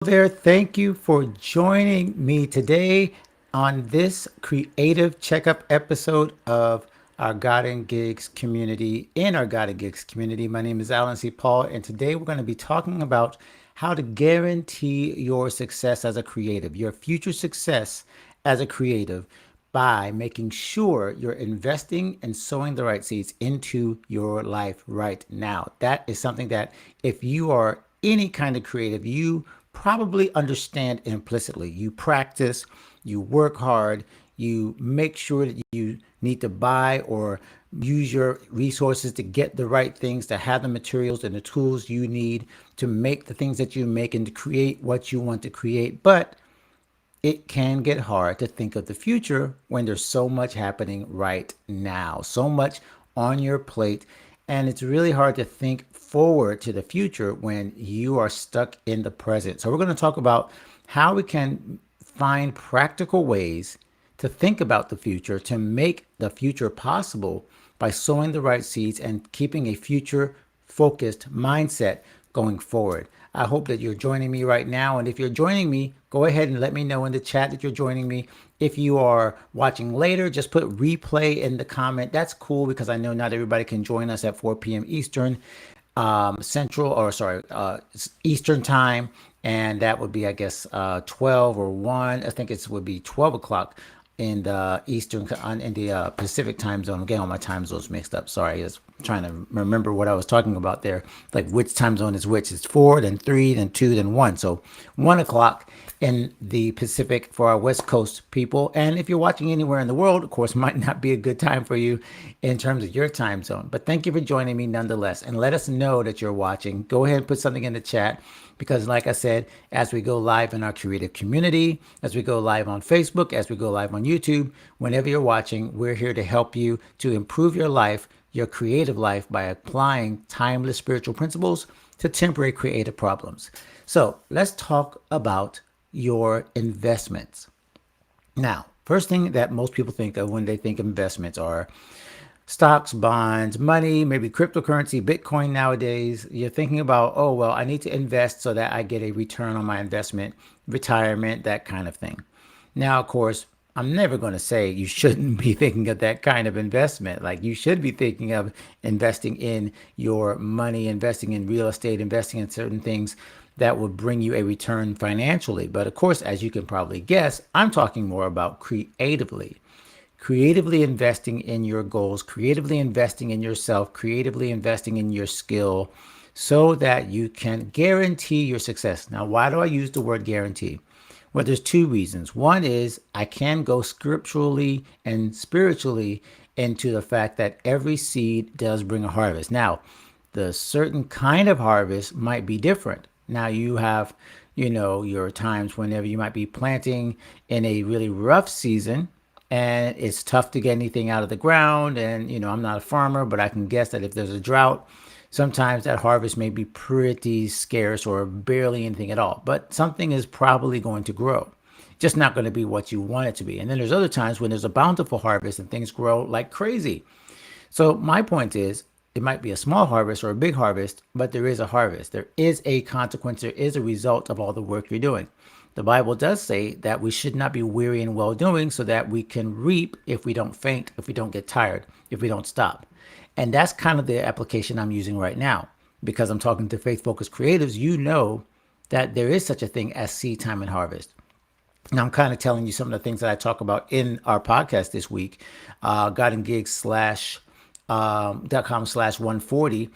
there. Thank you for joining me today on this creative checkup episode of our God and Gigs community. In our God and Gigs community, my name is Alan C. Paul, and today we're going to be talking about how to guarantee your success as a creative, your future success as a creative, by making sure you're investing and sowing the right seeds into your life right now. That is something that, if you are any kind of creative, you probably understand implicitly. You practice, you work hard, you make sure that you need to buy or use your resources to get the right things, to have the materials and the tools you need to make the things that you make and to create what you want to create. But it can get hard to think of the future when there's so much happening right now, so much on your plate. And it's really hard to think forward to the future when you are stuck in the present. So, we're going to talk about how we can find practical ways to think about the future, to make the future possible by sowing the right seeds and keeping a future focused mindset going forward. I hope that you're joining me right now. And if you're joining me, go ahead and let me know in the chat that you're joining me. If you are watching later, just put replay in the comment. That's cool because I know not everybody can join us at 4 p.m. Eastern, Eastern time. And that would be, I guess, 12 or 1. I think it would be 12 o'clock in the in the Pacific time zone. I'm getting all my time zones mixed up. Sorry, I was trying to remember what I was talking about there. Like which time zone is which? It's 4, then 3, then 2, then 1. So 1 o'clock in the Pacific for our West Coast people. And if you're watching anywhere in the world, of course, might not be a good time for you in terms of your time zone. But thank you for joining me nonetheless. And let us know that you're watching. Go ahead and put something in the chat. Because, like I said, as we go live in our creative community, as we go live on Facebook, as we go live on YouTube, whenever you're watching, we're here to help you to improve your life, your creative life, by applying timeless spiritual principles to temporary creative problems. So let's talk about your investments. Now, first thing that most people think of when they think of investments are stocks, bonds, money, maybe cryptocurrency, Bitcoin nowadays. You're thinking about, oh, well, I need to invest so that I get a return on my investment, retirement, that kind of thing. Now, of course, I'm never going to say you shouldn't be thinking of that kind of investment. Like, you should be thinking of investing in your money, investing in real estate, investing in certain things that will bring you a return financially. But of course, as you can probably guess, I'm talking more about creatively investing in your goals, creatively investing in yourself, creatively investing in your skill so that you can guarantee your success. Now, why do I use the word guarantee? Well, there's two reasons. One is I can go scripturally and spiritually into the fact that every seed does bring a harvest. Now, the certain kind of harvest might be different. Now, you have, your times whenever you might be planting in a really rough season and it's tough to get anything out of the ground. And, I'm not a farmer, but I can guess that if there's a drought, sometimes that harvest may be pretty scarce or barely anything at all. But something is probably going to grow, just not going to be what you want it to be. And then there's other times when there's a bountiful harvest and things grow like crazy. So my point is, it might be a small harvest or a big harvest, but there is a harvest. There is a consequence. There is a result of all the work you're doing. The Bible does say that we should not be weary in well doing so that we can reap if we don't faint, if we don't get tired, if we don't stop. And that's kind of the application I'm using right now. Because I'm talking to faith focused creatives, you know that there is such a thing as seed time and harvest. Now, I'm kind of telling you some of the things that I talk about in our podcast this week, God and Gigs slash .com/140.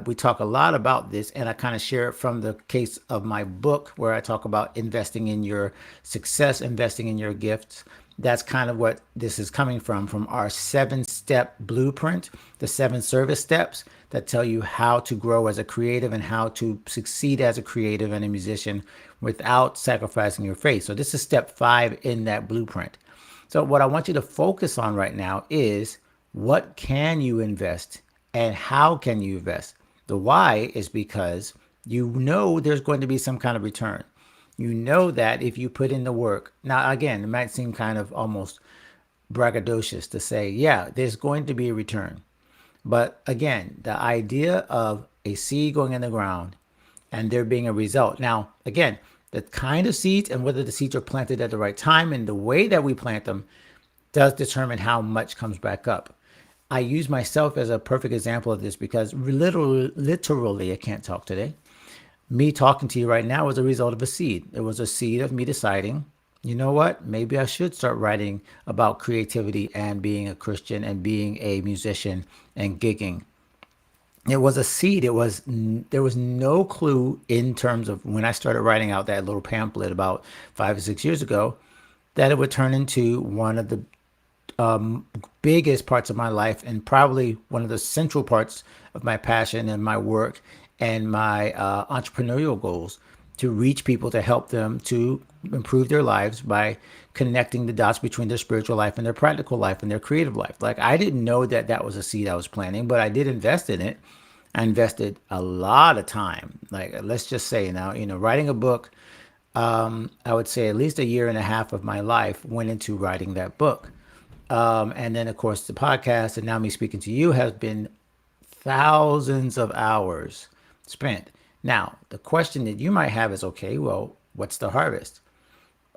We talk a lot about this, and I kind of share it from the case of my book where I talk about investing in your success, investing in your gifts. That's kind of what this is coming from our 7-step blueprint, the 7 service steps that tell you how to grow as a creative and how to succeed as a creative and a musician without sacrificing your faith. So this is step 5 in that blueprint. So what I want you to focus on right now is, what can you invest and how can you invest? The why is because you know there's going to be some kind of return. You know that if you put in the work. Now, again, it might seem kind of almost braggadocious to say, yeah, there's going to be a return. But again, the idea of a seed going in the ground and there being a result. Now, again, The kind of seeds and whether the seeds are planted at the right time and the way that we plant them does determine how much comes back up. I use myself as a perfect example of this because literally, I can't talk today. Me talking to you right now was a result of a seed. It was a seed of me deciding, you know what, maybe I should start writing about creativity and being a Christian and being a musician and gigging. It was a seed. There was no clue in terms of when I started writing out that little pamphlet about 5 or 6 years ago that it would turn into one of the biggest parts of my life and probably one of the central parts of my passion and my work and my entrepreneurial goals to reach people, to help them to improve their lives by connecting the dots between their spiritual life and their practical life and their creative life. Like, I didn't know that that was a seed I was planting, but I did invest in it. I invested a lot of time. Like, let's just say now, writing a book, I would say at least a year and a half of my life went into writing that book. And then, of course, the podcast and now me speaking to you has been thousands of hours spent. Now, the question that you might have is, okay, well, what's the harvest?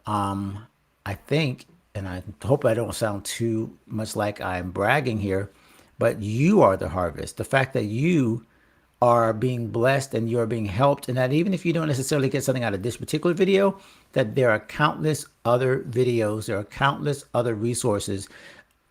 I think, and I hope I don't sound too much like I'm bragging here, but you are the harvest. The fact that you are being blessed and you're being helped, and that even if you don't necessarily get something out of this particular video, that there are countless other videos, there are countless other resources,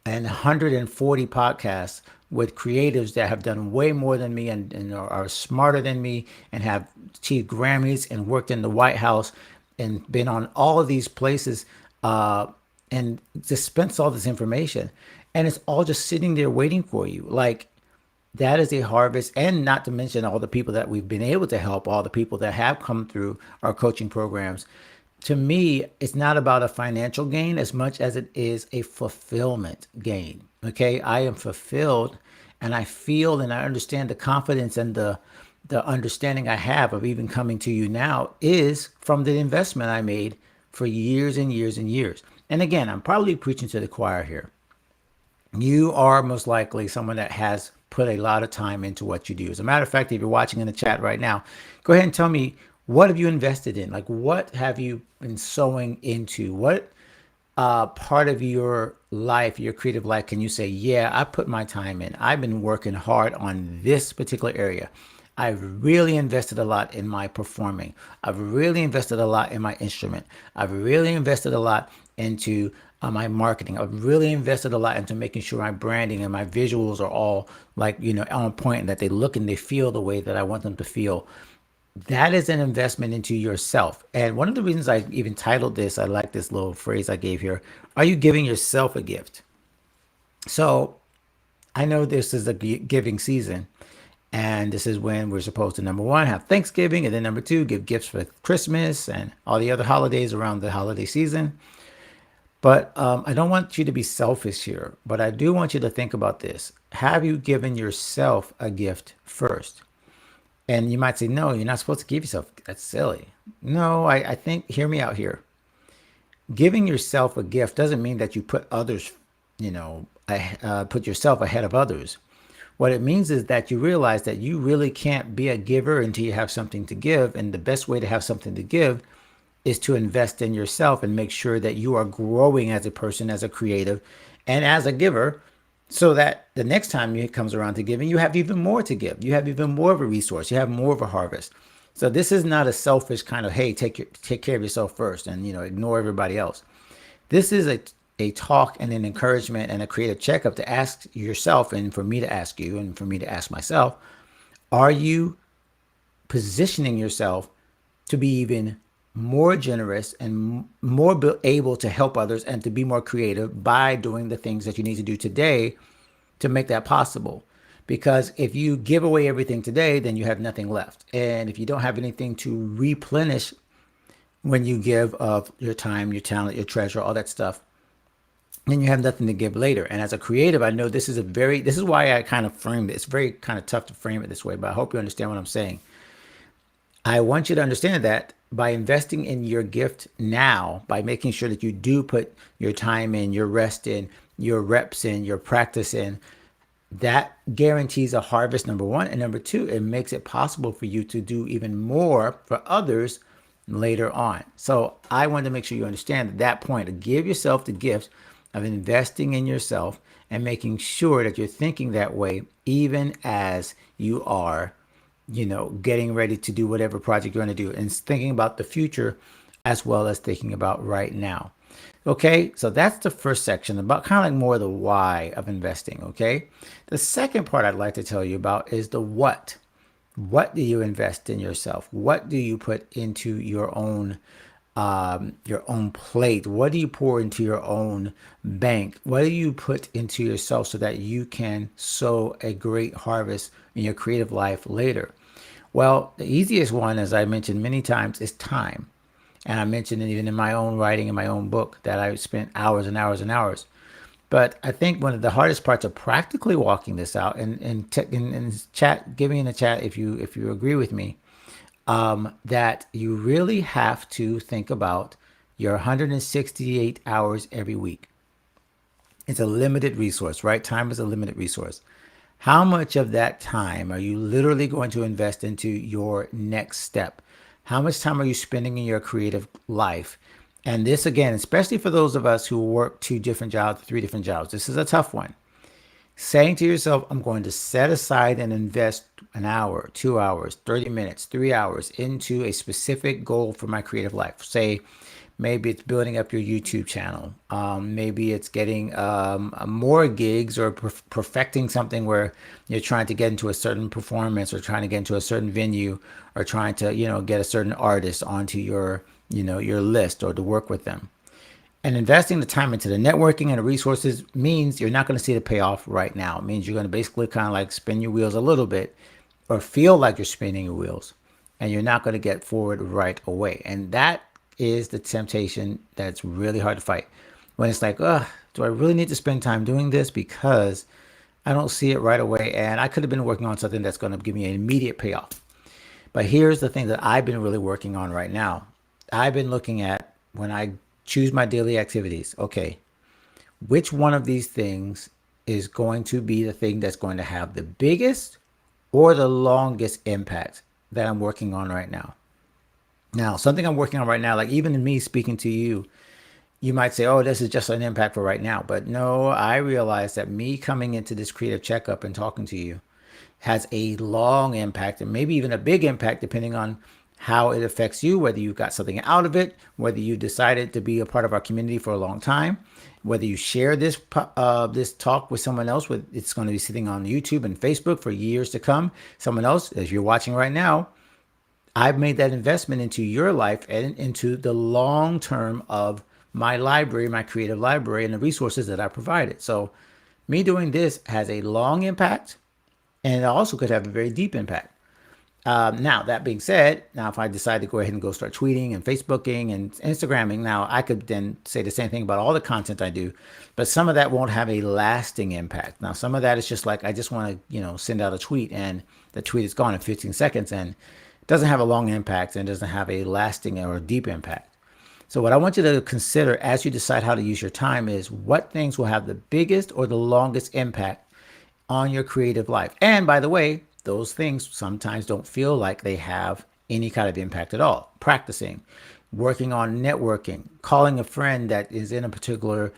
and 140 podcasts with creatives that have done way more than me and are smarter than me and have achieved Grammys and worked in the White House and been on all of these places and dispense all this information. And it's all just sitting there waiting for you. Like, that is a harvest, and not to mention all the people that we've been able to help, all the people that have come through our coaching programs. To me, it's not about a financial gain as much as it is a fulfillment gain. Okay, I am fulfilled, and I feel and I understand the confidence and the understanding I have of even coming to you now is from the investment I made for years and years and years. And again, I'm probably preaching to the choir here. You are most likely someone that has put a lot of time into what you do. As a matter of fact, if you're watching in the chat right now, go ahead and tell me, what have you invested in? Like, what have you been sowing into? What part of your life, your creative life, can you say, yeah, I put my time in. I've been working hard on this particular area. I've really invested a lot in my performing. I've really invested a lot in my instrument. I've really invested a lot into my marketing. I've really invested a lot into making sure my branding and my visuals are all like, on point and that they look and they feel the way that I want them to feel. That is an investment into yourself. And one of the reasons I even titled this, I like this little phrase I gave here. Are you giving yourself a gift? So I know this is a giving season. And this is when we're supposed to, number one, have Thanksgiving. And then number two, give gifts for Christmas and all the other holidays around the holiday season. But I don't want you to be selfish here. But I do want you to think about this. Have you given yourself a gift first? And you might say, no, you're not supposed to give yourself. That's silly. No, I think, hear me out here. Giving yourself a gift doesn't mean that you put others, put yourself ahead of others. What it means is that you realize that you really can't be a giver until you have something to give. And the best way to have something to give is to invest in yourself and make sure that you are growing as a person, as a creative, and as a giver, so that the next time it comes around to giving, you have even more to give. You have even more of a resource. You have more of a harvest. So this is not a selfish kind of, hey, take care of yourself first and, ignore everybody else. This is a talk and an encouragement and a creative checkup to ask yourself, and for me to ask you and for me to ask myself, are you positioning yourself to be even more generous and more able to help others and to be more creative by doing the things that you need to do today to make that possible? Because if you give away everything today, then you have nothing left. And if you don't have anything to replenish when you give of your time, your talent, your treasure, all that stuff, then you have nothing to give later. And as a creative, I know this is why I kind of framed it. It's very kind of tough to frame it this way, but I hope you understand what I'm saying. I want you to understand that by investing in your gift now, by making sure that you do put your time in, your rest in, your reps in, your practice in, that guarantees a harvest, number one. And number two, it makes it possible for you to do even more for others later on. So I wanted to make sure you understand at that point to give yourself the gift of investing in yourself and making sure that you're thinking that way, even as you are, getting ready to do whatever project you're going to do and thinking about the future as well as thinking about right now. Okay, so that's the first section about kind of like more the why of investing. Okay, the second part I'd like to tell you about is the what. What do you invest in yourself? What do you put into your own plate? What do you pour into your own bank? What do you put into yourself so that you can sow a great harvest in your creative life later? Well, the easiest one, as I mentioned many times, is time. And I mentioned it even in my own writing, in my own book, that I spent hours and hours and hours. But I think one of the hardest parts of practically walking this out, and chat, give me in the chat if you agree with me, that you really have to think about your 168 hours every week. It's a limited resource, right? Time is a limited resource. How much of that time are you literally going to invest into your next step? How much time are you spending in your creative life? And this, again, especially for those of us who work 2 different jobs, 3 different jobs, this is a tough one. Saying to yourself, I'm going to set aside and invest an hour, 2 hours, 30 minutes, 3 hours into a specific goal for my creative life. Say, maybe it's building up your YouTube channel. Maybe it's getting more gigs or perfecting something where you're trying to get into a certain performance or trying to get into a certain venue or trying to, get a certain artist onto your list or to work with them. And investing the time into the networking and the resources means you're not going to see the payoff right now. It means you're going to basically kind of like spin your wheels a little bit or feel like you're spinning your wheels and you're not going to get forward right away. And that is the temptation that's really hard to fight. When it's like, do I really need to spend time doing this because I don't see it right away and I could have been working on something that's going to give me an immediate payoff. But here's the thing that I've been really working on right now. I've been looking at when I choose my daily activities. Okay, which one of these things is going to be the thing that's going to have the biggest or the longest impact that I'm working on right now? Now, something I'm working on right now, like even in me speaking to you, you might say, oh, this is just an impact for right now. But no, I realize that me coming into this creative checkup and talking to you has a long impact and maybe even a big impact depending on how it affects you, whether you got something out of it, whether you decided to be a part of our community for a long time, whether you share this talk with someone else. It's going to be sitting on YouTube and Facebook for years to come. Someone else, as you're watching right now, I've made that investment into your life and into the long term of my library, my creative library, and the resources that I provided. So me doing this has a long impact and it also could have a very deep impact. Now, that being said, now if I decide to go ahead and go start tweeting and Facebooking and Instagramming, now I could then say the same thing about all the content I do, but some of that won't have a lasting impact. Now, some of that is just like I just want to, send out a tweet and the tweet is gone in 15 seconds and it doesn't have a long impact and doesn't have a lasting or a deep impact. So what I want you to consider as you decide how to use your time is what things will have the biggest or the longest impact on your creative life. And by the way, those things sometimes don't feel like they have any kind of impact at all. Practicing, working on networking, calling a friend that is in a particular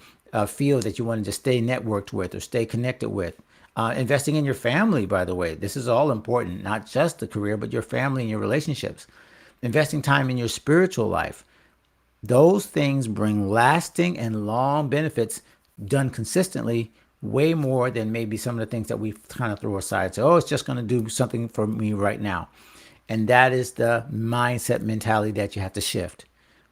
field that you want to just stay networked with or stay connected with. Investing in your family, by the way, this is all important, not just the career, but your family and your relationships. Investing time in your spiritual life. Those things bring lasting and long benefits done consistently, way more than maybe some of the things that we kind of throw aside. So, oh, it's just going to do something for me right now. And that is the mindset mentality that you have to shift.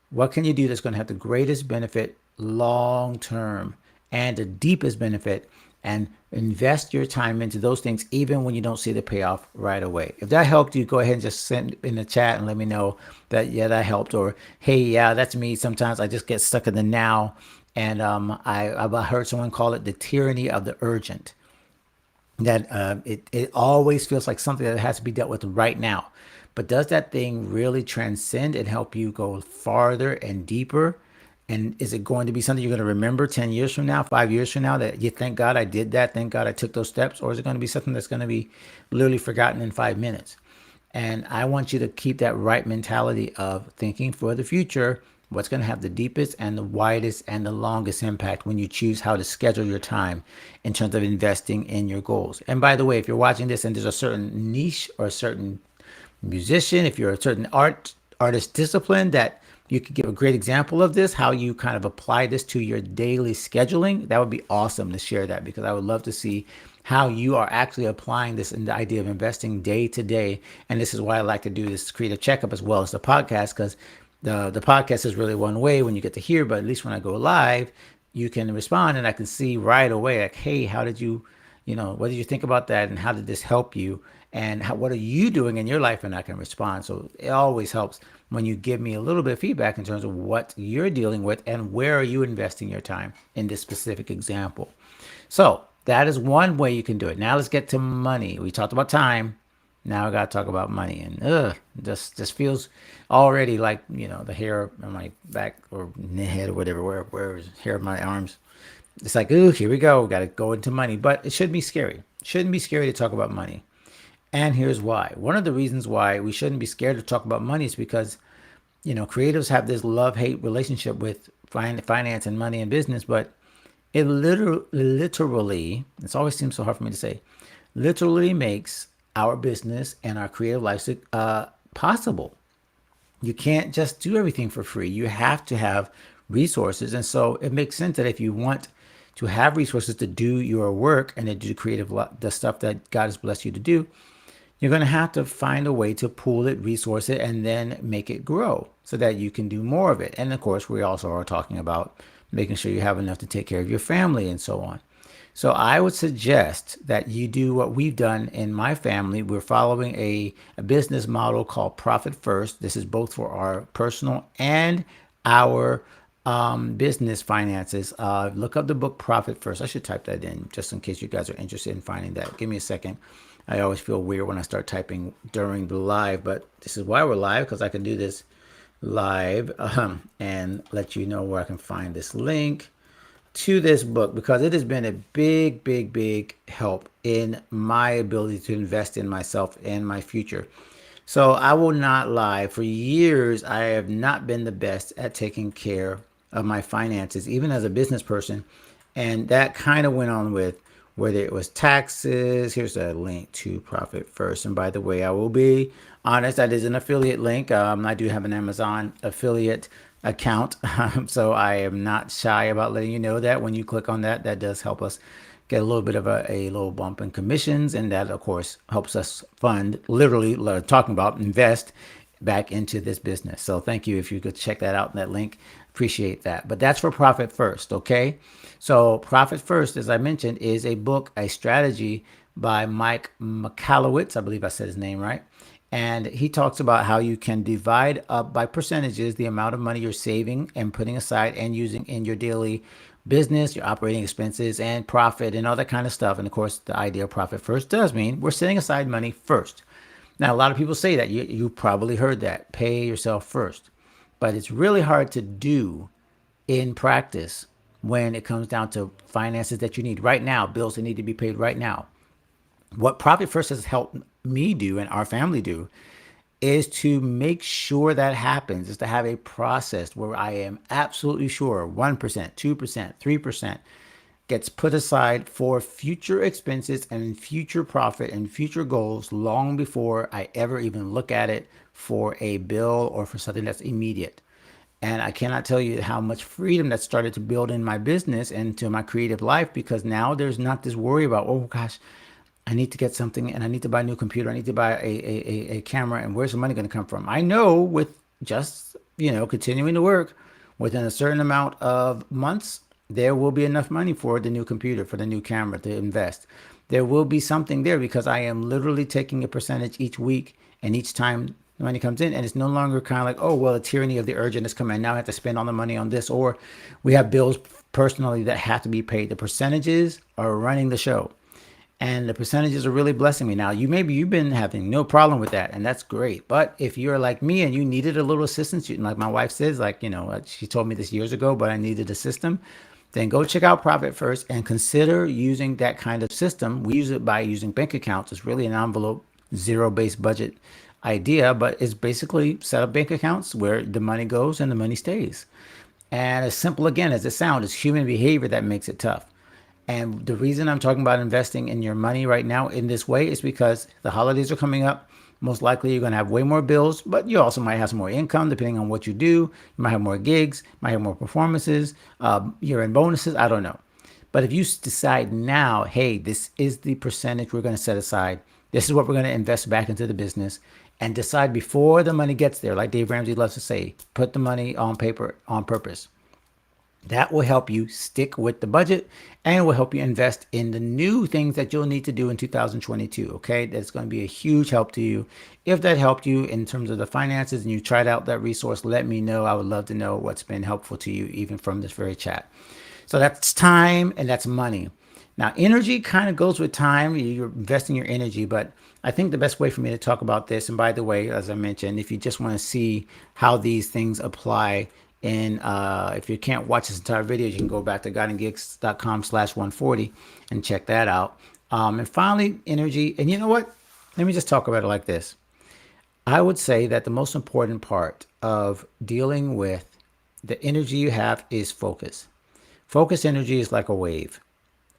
What can you do that's going to have the greatest benefit long term and the deepest benefit? And invest your time into those things even when you don't see the payoff right away. If that helped you, go ahead and just send in the chat and let me know that, yeah, that helped. Or, hey, yeah, that's me. Sometimes I just get stuck in the now. And I've heard someone call it the tyranny of the urgent. That it always feels like something that has to be dealt with right now. But does that thing really transcend and help you go farther and deeper? And is it going to be something you're going to remember 10 years from now, 5 years from now, that you thank God I did that, thank God I took those steps? Or is it going to be something that's going to be literally forgotten in 5 minutes? And I want you to keep that right mentality of thinking for the future, what's going to have the deepest and the widest and the longest impact when you choose how to schedule your time in terms of investing in your goals. And by the way, if you're watching this and there's a certain niche or a certain musician, if you're a certain artist discipline that you could give a great example of this, how you kind of apply this to your daily scheduling, that would be awesome to share that, because I would love to see how you are actually applying this in the idea of investing day to day. And this is why I like to do this creative checkup as well as the podcast, because the podcast is really one way when you get to hear, but at least when I go live, you can respond and I can see right away, like, hey, how did you, what did you think about that? And how did this help you? And what are you doing in your life? And I can respond. So it always helps when you give me a little bit of feedback in terms of what you're dealing with and where are you investing your time in this specific example. So that is one way you can do it. Now let's get to money. We talked about time. Now I got to talk about money, and just feels already like the hair on my back or head or whatever, where is hair on my arms. It's like, ooh, here we go. Got to go into money, but it shouldn't be scary. It shouldn't be scary to talk about money. And here's why. One of the reasons why we shouldn't be scared to talk about money is because creatives have this love-hate relationship with finance and money and business, but it literally, it always seems so hard for me to say, literally makes our business and our creative lives possible. You can't just do everything for free. You have to have resources. And so it makes sense that if you want to have resources to do your work and to do the stuff that God has blessed you to do, you're going to have to find a way to pool it, resource it, and then make it grow so that you can do more of it. And of course, we also are talking about making sure you have enough to take care of your family and so on. So I would suggest that you do what we've done in my family. We're following a business model called Profit First. This is both for our personal and our business finances. Look up the book Profit First. I should type that in just in case you guys are interested in finding that. Give me a second. I always feel weird when I start typing during the live, but this is why we're live, because I can do this live and let you know where I can find this link to this book, because it has been a big, big, big help in my ability to invest in myself and my future. So I will not lie. For years, I have not been the best at taking care of my finances, even as a business person. And that kind of went on with whether it was taxes. Here's a link to Profit First. And by the way, I will be honest, that is an affiliate link. I do have an Amazon affiliate account. So I am not shy about letting you know that when you click on that, that does help us get a little bit of a little bump in commissions. And that, of course, helps us fund, literally talking about invest back into this business. So thank you if you could check that out in that link. Appreciate that. But that's for Profit First, okay? So Profit First, as I mentioned, is a book, a strategy by Mike Michalowicz. I believe I said his name right. And he talks about how you can divide up by percentages the amount of money you're saving and putting aside and using in your daily business, your operating expenses and profit and all that kind of stuff. And of course, the idea of Profit First does mean we're setting aside money first. Now, a lot of people say that. You probably heard that. Pay yourself first. But it's really hard to do in practice when it comes down to finances that you need right now, bills that need to be paid right now. What Profit First has helped me do and our family do is to make sure that happens, is to have a process where I am absolutely sure 1%, 2%, 3% gets put aside for future expenses and future profit and future goals long before I ever even look at it for a bill or for something that's immediate. And I cannot tell you how much freedom that started to build in my business and to my creative life, because now there's not this worry about, oh gosh, I need to get something and I need to buy a new computer. I need to buy a camera, and where's the money going to come from? I know with just, continuing to work within a certain amount of months, there will be enough money for the new computer, for the new camera to invest. There will be something there because I am literally taking a percentage each week and each time the money comes in. And it's no longer kind of like, oh, well, the tyranny of the urgent is coming. Now I have to spend all the money on this. Or we have bills personally that have to be paid. The percentages are running the show. And the percentages are really blessing me. Now, you've been having no problem with that, and that's great. But if you're like me and you needed a little assistance, like my wife says, she told me this years ago, but I needed a system, then go check out Profit First and consider using that kind of system. We use it by using bank accounts. It's really an envelope, zero-based budget idea, but it's basically set up bank accounts where the money goes and the money stays. And as simple again as it sounds, it's human behavior that makes it tough. And the reason I'm talking about investing in your money right now in this way is because the holidays are coming up. Most likely you're going to have way more bills, but you also might have some more income depending on what you do. You might have more gigs, might have more performances, you're in bonuses. I don't know. But if you decide now, hey, this is the percentage we're going to set aside, this is what we're going to invest back into the business, and decide before the money gets there, like Dave Ramsey loves to say, put the money on paper on purpose. That will help you stick with the budget and will help you invest in the new things that you'll need to do in 2022. Okay. That's going to be a huge help to you. If that helped you in terms of the finances and you tried out that resource, let me know. I would love to know what's been helpful to you, even from this very chat. So that's time and that's money. Now, energy kind of goes with time. You're investing your energy, but I think the best way for me to talk about this, and by the way, as I mentioned, if you just want to see how these things apply, and if you can't watch this entire video, you can go back to guidinggigs.com/140 and check that out. And finally, energy. And you know what? Let me just talk about it like this. I would say that the most important part of dealing with the energy you have is focus. Focus energy is like a wave.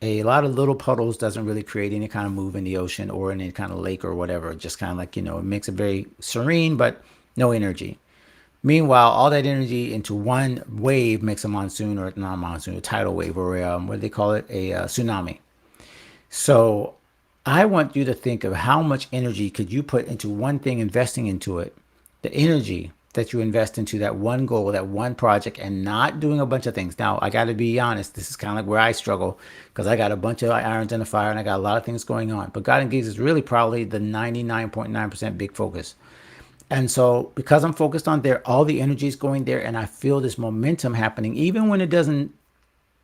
A lot of little puddles doesn't really create any kind of move in the ocean or in any kind of lake or whatever. Just kind of like, it makes it very serene, but no energy. Meanwhile, all that energy into one wave makes a monsoon, or not a monsoon, a tidal wave, or what do they call it? A tsunami. So I want you to think of how much energy could you put into one thing, investing into it, the energy that you invest into that one goal, that one project, and not doing a bunch of things. Now, I got to be honest, this is kind of like where I struggle because I got a bunch of irons in the fire and I got a lot of things going on. But God and Gigs is really probably the 99.9% big focus. And so because I'm focused on there, all the energy is going there and I feel this momentum happening, even when it doesn't,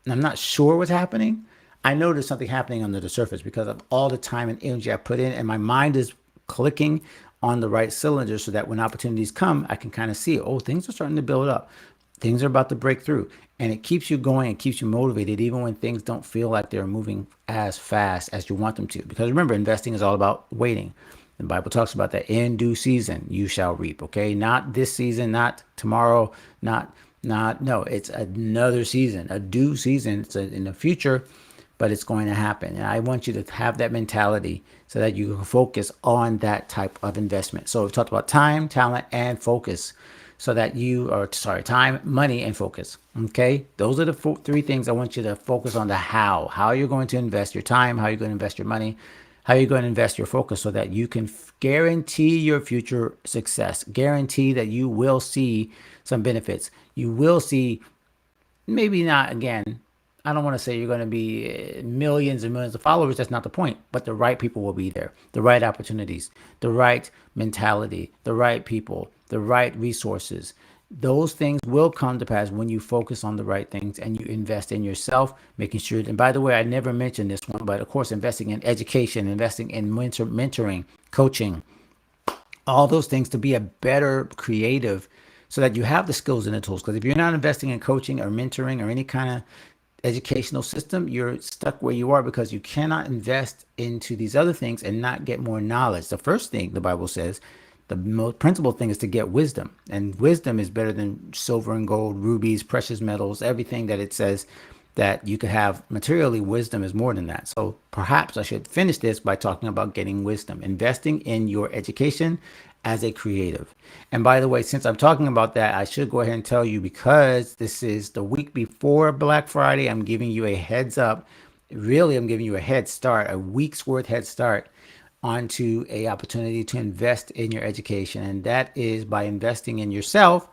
I'm not sure what's happening. I know there's something happening under the surface because of all the time and energy I put in, and my mind is clicking on the right cylinder so that when opportunities come, I can kind of see, oh, things are starting to build up. Things are about to break through. And it keeps you going, it keeps you motivated, even when things don't feel like they're moving as fast as you want them to. Because remember, investing is all about waiting. The Bible talks about that in due season you shall reap. Okay, not this season, not tomorrow, not no. It's another season, a due season. It's in the future, but it's going to happen. And I want you to have that mentality so that you can focus on that type of investment. So we've talked about time, talent, and focus. So that you are time, money, and focus. Okay, those are the three things I want you to focus on. The how you're going to invest your time, how you're going to invest your money, how you're going to invest your focus, so that you can guarantee your future success, guarantee that you will see some benefits. You will see, maybe not again, I don't want to say you're going to be millions and millions of followers. That's not the point. But the right people will be there. The right opportunities, the right mentality, the right people, the right resources. Those things will come to pass when you focus on the right things and you invest in yourself, making sure. And by the way, I never mentioned this one, but of course, investing in education, investing in mentoring, coaching, all those things to be a better creative so that you have the skills and the tools. Because if you're not investing in coaching or mentoring or any kind of educational system, you're stuck where you are because you cannot invest into these other things and not get more knowledge. The first thing the Bible says, the most principal thing is to get wisdom. And wisdom is better than silver and gold, rubies, precious metals, everything that it says that you could have materially. Wisdom is more than that. So perhaps I should finish this by talking about getting wisdom, investing in your education as a creative. And by the way, since I'm talking about that, I should go ahead and tell you, because this is the week before Black Friday, I'm giving you a heads up. Really, I'm giving you a head start, a week's worth head start onto a opportunity to invest in your education. And that is by investing in yourself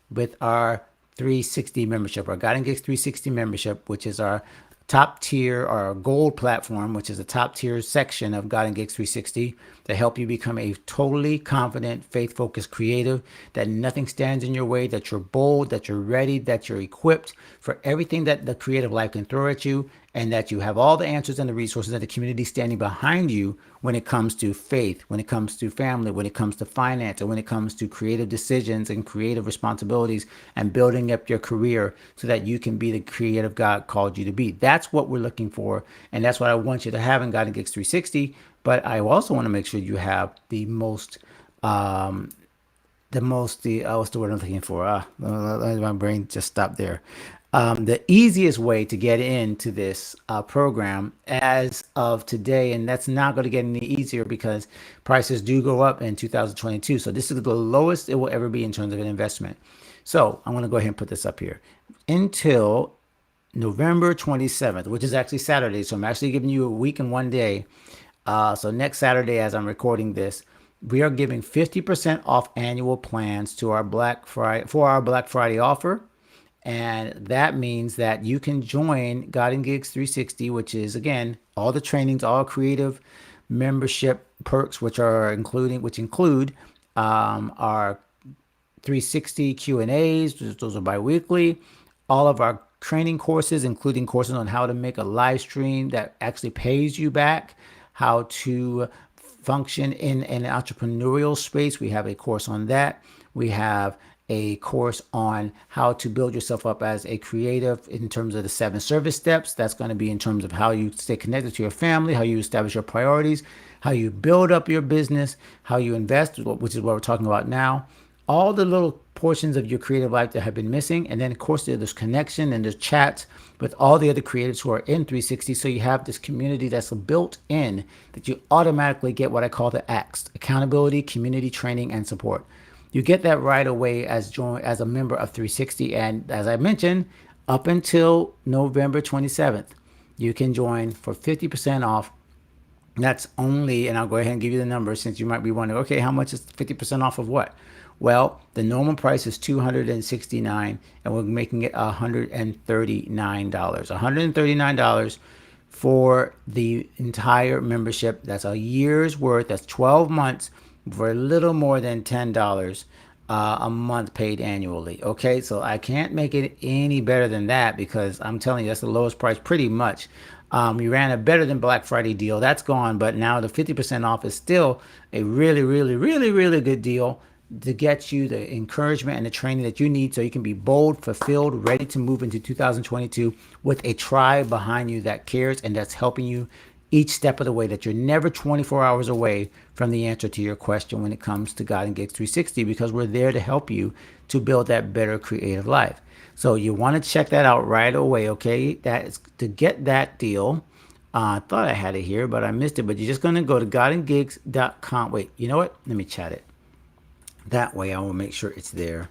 with our 360 membership, our Guiding Gigs 360 membership, which is our top tier, or our gold platform, which is a top tier section of Guiding Gigs 360 to help you become a totally confident, faith-focused creative, that nothing stands in your way, that you're bold, that you're ready, that you're equipped for everything that the creative life can throw at you, and that you have all the answers and the resources and the community standing behind you when it comes to faith, when it comes to family, when it comes to finance, and when it comes to creative decisions and creative responsibilities and building up your career so that you can be the creative God called you to be. That's what we're looking for, and that's what I want you to have in Guiding Gigs 360. But I also want to make sure you have the most What's the word I'm looking for? My brain just stopped there. The easiest way to get into this program as of today, and that's not going to get any easier because prices do go up in 2022. So this is the lowest it will ever be in terms of an investment. So I'm going to go ahead and put this up here until November 27th, which is actually Saturday. So I'm actually giving you a week and one day. So next Saturday, as I'm recording this, we are giving 50% off annual plans to our Black Friday for our Black Friday offer. And that means that you can join God and Gigs 360, which is again all the trainings, all creative membership perks, which include our 360 Q&As. Those are bi-weekly. All of our training courses, including courses on how to make a live stream that actually pays you back, how to function in an entrepreneurial space. We have a course on that. We have a course on how to build yourself up as a creative in terms of the 7 service steps. That's going to be in terms of how you stay connected to your family, how you establish your priorities, how you build up your business, how you invest, which is what we're talking about now. All the little portions of your creative life that have been missing. And then, of course, there's connection and there's chats with all the other creatives who are in 360. So you have this community that's built in that you automatically get what I call the ACTS: accountability, community, training, and support. You get that right away as a member of 360. And as I mentioned, up until November 27th, you can join for 50% off. That's only, and I'll go ahead and give you the number since you might be wondering, okay, how much is 50% off of what? Well, the normal price is $269, and we're making it $139. $139 for the entire membership. That's a year's worth. That's 12 months for a little more than $10 a month paid annually. Okay, so I can't make it any better than that because I'm telling you that's the lowest price pretty much. We ran a better than Black Friday deal. That's gone, but now the 50% off is still a really, really, really, really good deal to get you the encouragement and the training that you need so you can be bold, fulfilled, ready to move into 2022 with a tribe behind you that cares and that's helping you each step of the way, that you're never 24 hours away from the answer to your question when it comes to God and Gigs 360, because we're there to help you to build that better creative life. So you want to check that out right away, okay? That is to get that deal. I thought I had it here, but I missed it. But you're just going to go to godandgigs.com. Wait, you know what? Let me chat it. That way I will make sure it's there.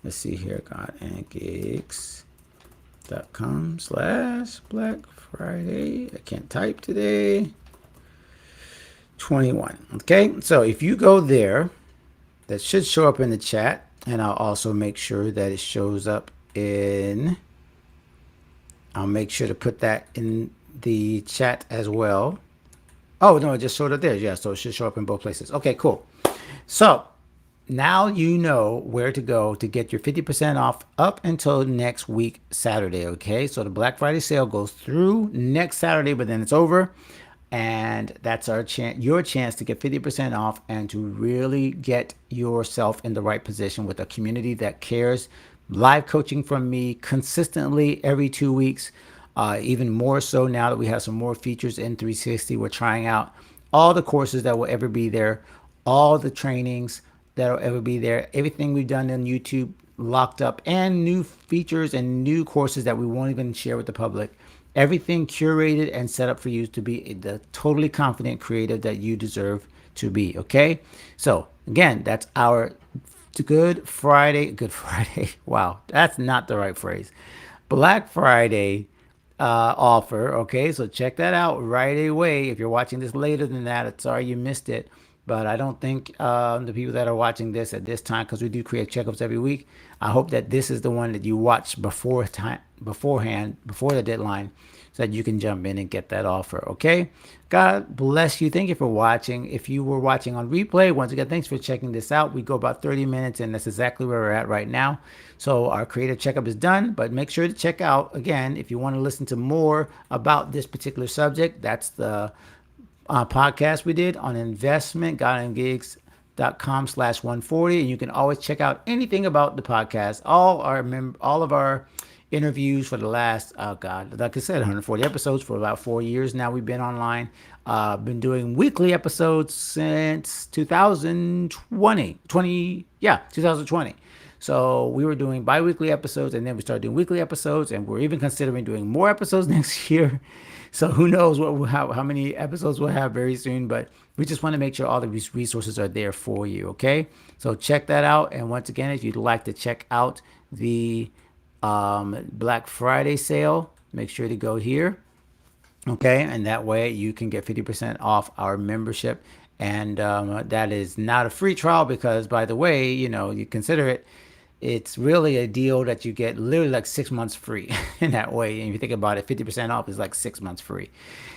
Let's see here, godandgigs.com/Black Friday. I can't type today. 21. Okay, so if you go there, that should show up in the chat. And I'll also make sure that it shows up I'll make sure to put that in the chat as well. Oh, no, it just showed up there. Yeah, so it should show up in both places. Okay, cool. So now you know where to go to get your 50% off up until next week, Saturday. Okay, so the Black Friday sale goes through next Saturday, but then it's over. And that's your chance to get 50% off and to really get yourself in the right position with a community that cares. Live coaching from me consistently every 2 weeks, even more so now that we have some more features in 360. We're trying out all the courses that will ever be there, all the trainings that will ever be there, everything we've done on YouTube locked up, and new features and new courses that we won't even share with the public. Everything curated and set up for you to be the totally confident creative that you deserve to be. Okay. So again, that's our Good Friday. Wow. That's not the right phrase. Black Friday offer. Okay. So check that out right away. If you're watching this later than that, it's sorry you missed it. But I don't think the people that are watching this at this time, because we do create checkups every week, I hope that this is the one that you watch beforehand, before the deadline, so that you can jump in and get that offer. Okay. God bless you. Thank you for watching. If you were watching on replay, once again, thanks for checking this out. We go about 30 minutes, and that's exactly where we're at right now. So our creative checkup is done, but make sure to check out again if you want to listen to more about this particular subject. That's the podcast we did on investment, godandgigs.com/140. And you can always check out anything about the podcast. All of our interviews for the last, oh God, like I said, 140 episodes for about 4 years now. We've been online. Been doing weekly episodes since 2020. So we were doing bi-weekly episodes, and then we started doing weekly episodes, and we're even considering doing more episodes next year. So who knows what we'll have, how many episodes we'll have very soon. But we just want to make sure all the resources are there for you. Okay, so check that out. And once again, if you'd like to check out the Black Friday sale, make sure to go here. Okay, and that way you can get 50% off our membership. And that is not a free trial because, by the way, you consider it, it's really a deal that you get literally like 6 months free in that way. And if you think about it, 50% off is like 6 months free.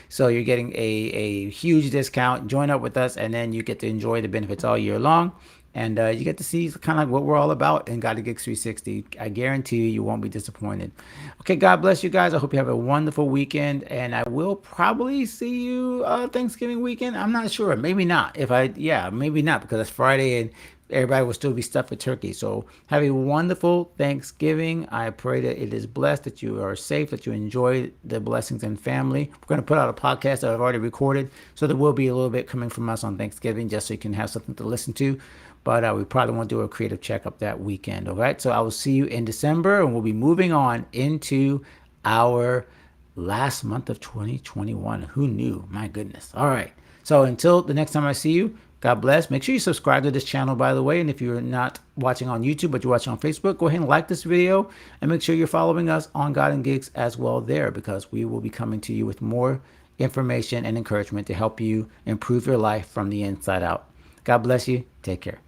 So you're getting a huge discount. Join up with us, and then you get to enjoy the benefits all year long. And you get to see kind of like what we're all about in God Gigs 360. I guarantee you won't be disappointed. Okay, God bless you guys. I hope you have a wonderful weekend. And I will probably see you Thanksgiving weekend. I'm not sure. Maybe not. Maybe not because it's Friday and everybody will still be stuffed with turkey. So have a wonderful Thanksgiving. I pray that it is blessed, that you are safe, that you enjoy the blessings and family. We're going to put out a podcast that I've already recorded. So there will be a little bit coming from us on Thanksgiving just so you can have something to listen to. But we probably won't do a creative checkup that weekend. All right. So I will see you in December, and we'll be moving on into our last month of 2021. Who knew? My goodness. All right. So until the next time I see you, God bless. Make sure you subscribe to this channel, by the way. And if you're not watching on YouTube, but you're watching on Facebook, go ahead and like this video and make sure you're following us on God and Gigs as well there, because we will be coming to you with more information and encouragement to help you improve your life from the inside out. God bless you. Take care.